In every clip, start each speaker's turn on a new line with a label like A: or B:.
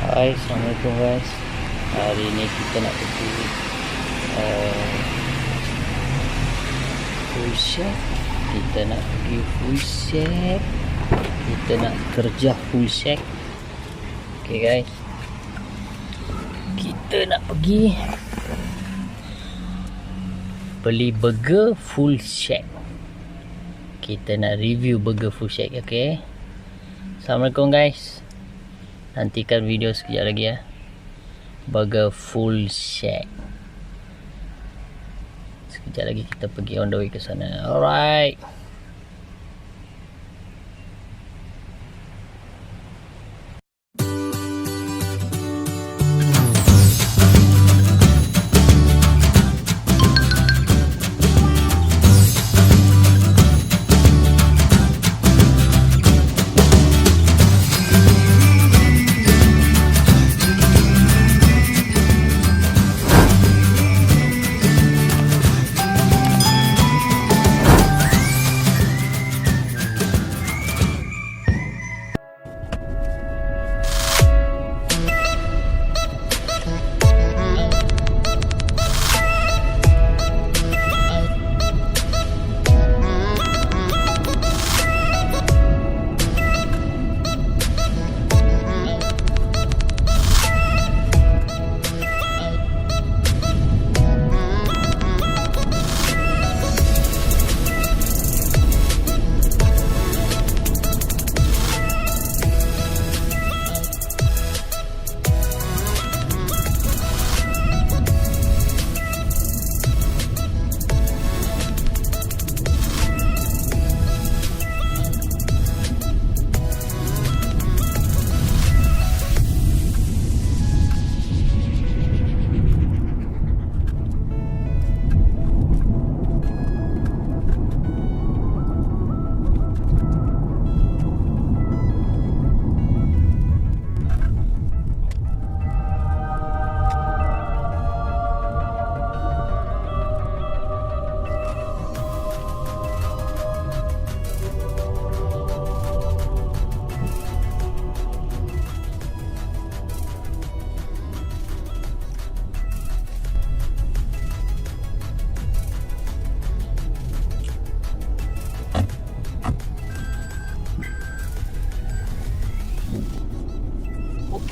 A: Hai, Assalamualaikum guys. Hari ini kita nak pergi FuEl Shack. Kita nak pergi FuEl Shack. Kita nak kerja FuEl Shack. Okay guys, kita nak pergi beli Burger FuEl Shack. Kita nak review Burger FuEl Shack. Okay, Assalamualaikum guys. Nantikan video sekejap lagi ya. Burger FuEl Shack. Sekejap lagi kita pergi on the way ke sana. Alright.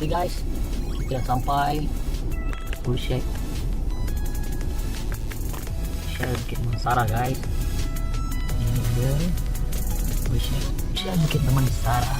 A: Okay guys, kita dah sampai FuEl Shack. Share Bukit Mansara guys. Ini dia FuEl Shack. Share Bukit Mansara.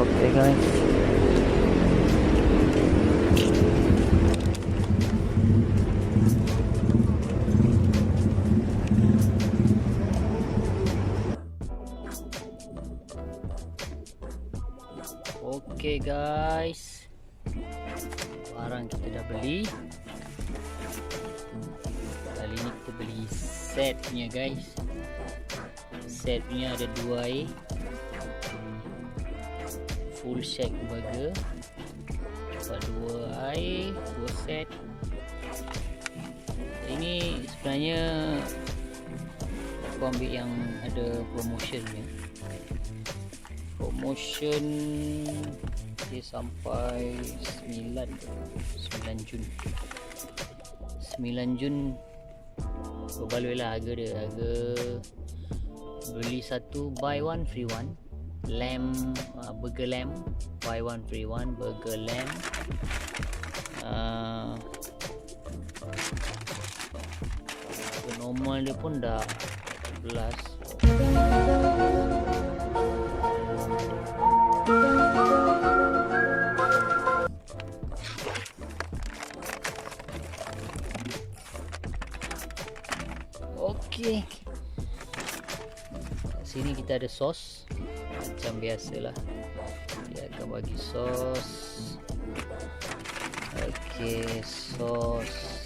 A: Okay guys, okay guys, barang kita dah beli. Kali ni kita beli set punya guys. Set punya ada 2 FuEl Shack burger. Dapat 2 air, 2 set. Ini sebenarnya aku ambil yang ada promotion ni. Promotion dia sampai 9 Jun. 9 Jun berbaloi lah harga dia. Harga beli satu buy one free one. Lamb, burger lamb, buy one free one, burger lamb. normal dia pun dah 11. Okey. Kat sini kita ada sos. Macam biasalah. Dia akan bagi sos. Okey, sos.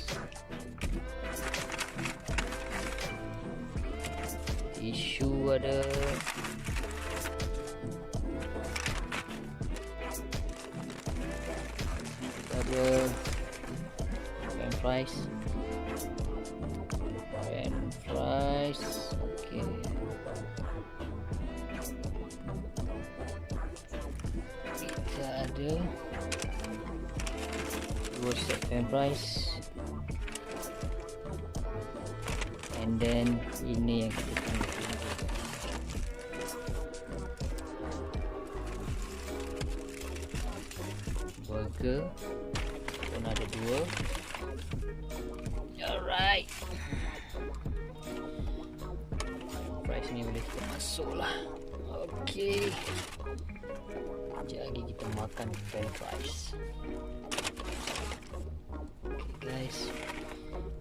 A: Tisu ada. Ada french fries. Okey. Kita ada 2 set french fries. And then ini yang kita tunggu. Burger pun ada 2. Alright. Fries ni boleh kita masuk lah. Okey. Sekejap lagi kita makan french fries. Okay guys,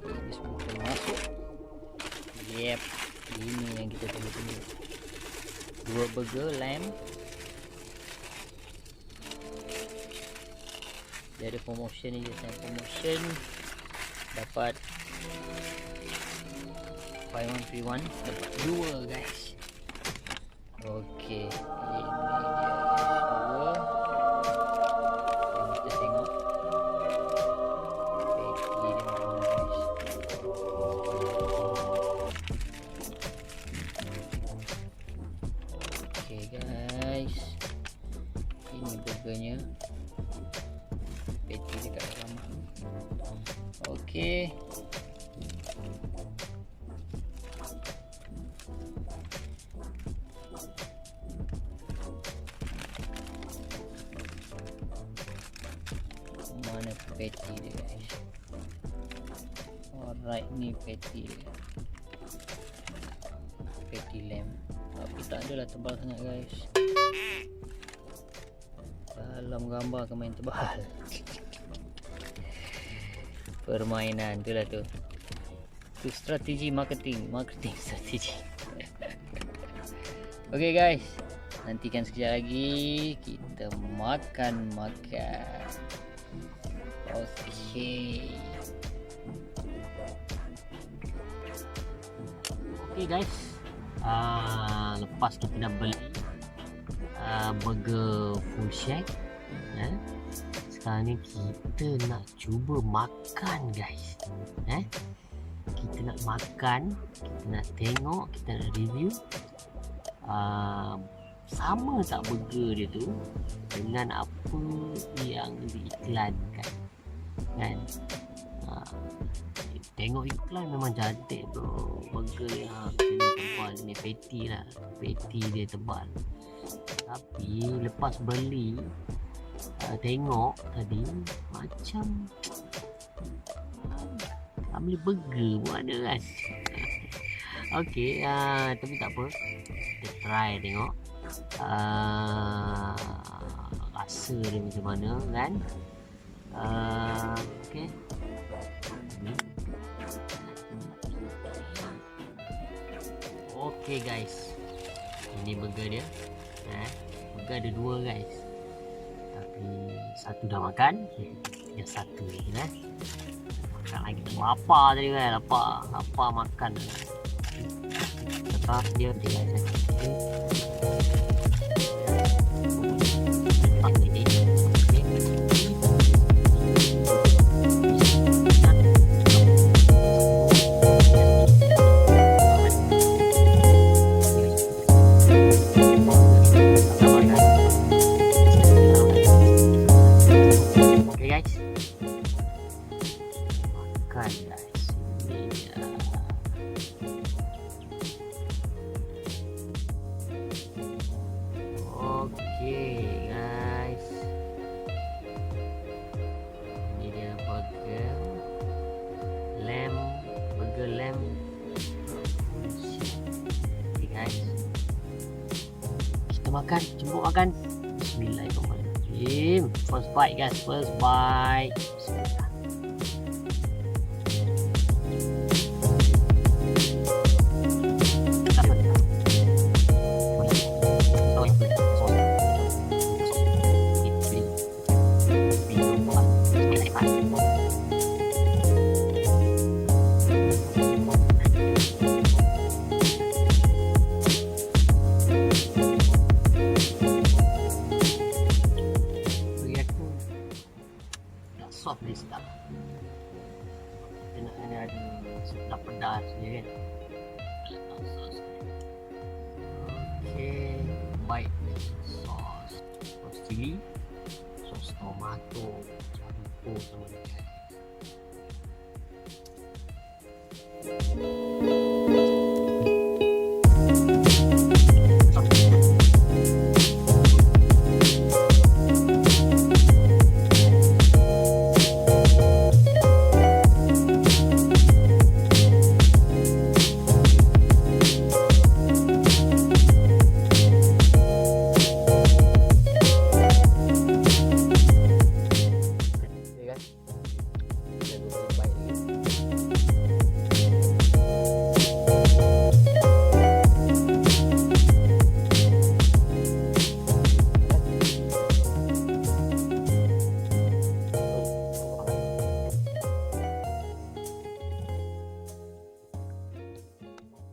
A: ini semua kita masuk. Yep, ini yang kita tunggu-tunggu. 2 burger lamb. Dia ada promotion ni, dia promotion dapat buy one free one, dapat 2 guys. Okey, ini dia 2. Dan kita tengok patty dia guys. Okey guys, ini burgernya. Patty dekat dalam. Okey. Mana patty dia guys. Alright, ni patty dia. Patty lamb. Tapi tak adalah tebal sangat guys. Dalam gambar akan main tebal. Permainan tu lah tu. Tu strategi marketing strategi. Okay guys, nantikan sekejap lagi kita makan. Okay. Okay guys, lepas kita dah beli Burger FuEl Shack, sekarang ni kita nak cuba makan guys. Kita nak makan, kita nak tengok, kita nak review sama tak burger dia tu dengan apa yang diiklankan kan. Tengok iklan memang cantik bro. Burger yang sini tebal, ni patty lah, patty dia tebal. Tapi lepas beli tengok tadi macam beli burger pun ada kan. Okey, tapi tak apa, kita try tengok rasa dia macam mana kan. Okey, okey guys, ini burger dia. Burger ada 2 guys, tapi satu dah makan, yang satu lagi makan lagi. Lapar tadi kan, lapar makan. Lepas dia guys, burger lamb makan, jemput makan. Bismillahirrahmanirrahim. First bite guys, first bite. Bismillah. Soft dia sedap. Dia nak ada sedap pedas je kan. Okay, baik sos chili, sos tomato campur sama dengan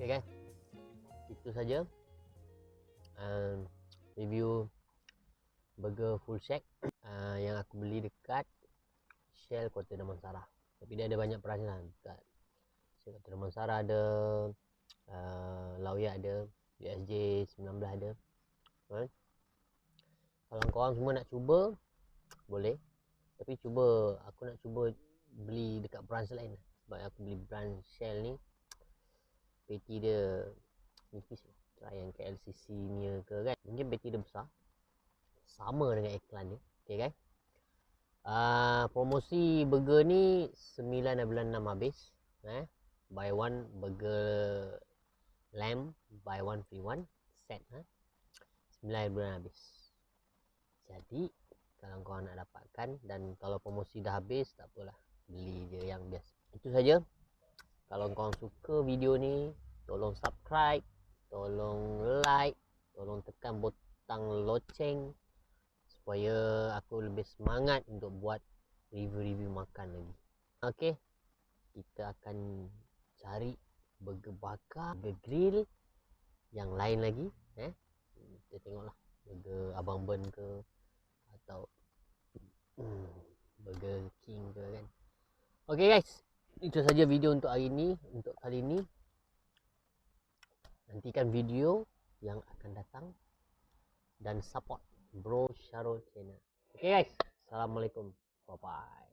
A: guys, itu saja review Burger FuEl Shack yang aku beli dekat Shell Kota Damansara. Tapi dia ada banyak perancangan dekat Shell Kota Damansara, ada Lauya ada, USJ 19 ada. Kalau korang semua nak cuba boleh, tapi aku nak cuba beli dekat branch lain, sebab aku beli branch Shell ni peti dia nipis. Try yang KLCC punya ke kan, mungkin peti dia besar sama dengan iklan ni. Okay guys, promosi burger ni 9 bulan 6 habis. Buy one burger lamb, buy one free one set. 9 bulan habis. Jadi kalau korang nak dapatkan, dan kalau promosi dah habis tak apalah, beli je yang biasa. Itu saja. Kalau korang suka video ni, tolong subscribe, tolong like, tolong tekan butang loceng supaya aku lebih semangat untuk buat review-review makan lagi. Okey, kita akan cari burger bakar, burger grill yang lain lagi. Kita tengoklah burger abang ke, atau burger king ke kan. Okey guys, itu saja video untuk hari ini, untuk kali ini. Nantikan video yang akan datang dan support Bro Syarul channel. Okay guys, assalamualaikum, bye bye.